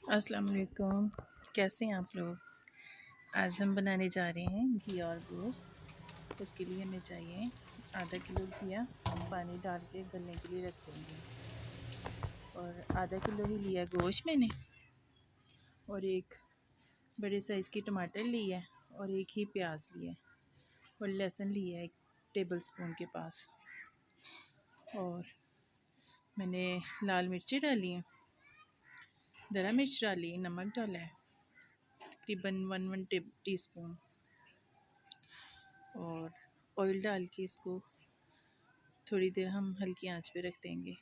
अस्सलाम वालेकुम। कैसे हैं आप लोग। आज हम बनाने जा रहे हैं घिया और गोश्त। उसके लिए हमें चाहिए आधा किलो घिया। हम पानी डाल के गलने के लिए रख देंगे। और आधा किलो ही लिया गोश्त मैंने। और एक बड़े साइज़ की टमाटर ली है। और एक ही प्याज लिया है। और लहसुन लिया है 1 टेबल स्पून के पास। और मैंने लाल मिर्ची डाली हैं, दरा मिर्च डाली, नमक डाला है तकरीबन 1 टीस्पून। और ऑयल डाल के इसको थोड़ी देर हम हल्की आंच पे रख देंगे।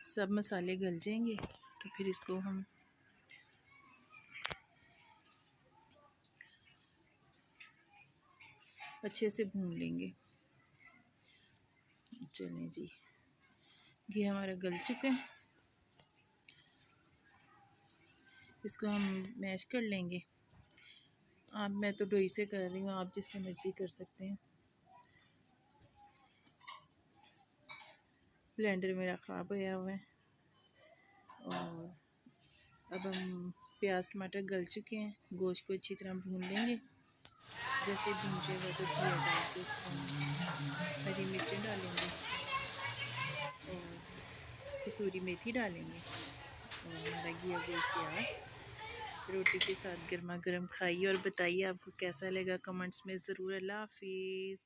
सब मसाले गल जाएंगे तो फिर इसको हम अच्छे से भून लेंगे। चलें जी, ये हमारा गल चुका है। इसको हम मैश कर लेंगे। मैं तो डोई से कर रही हूँ, आप जिससे मर्ज़ी कर सकते हैं। ब्लेंडर मेरा ख़राब होया हुआ है। और अब हम प्याज टमाटर गल चुके हैं। गोश्त को अच्छी तरह भून लेंगे। जैसे भून जाएगा तो घिया डाल के उसको हरी मिर्चें डालेंगे और कसूरी मेथी डालेंगे। और हमारा घिया गोश्त तैयार। रोटी के साथ गर्मा गर्म खाइए और बताइए आपको कैसा लगा कमेंट्स में ज़रूर। अल्लाह हाफिज़।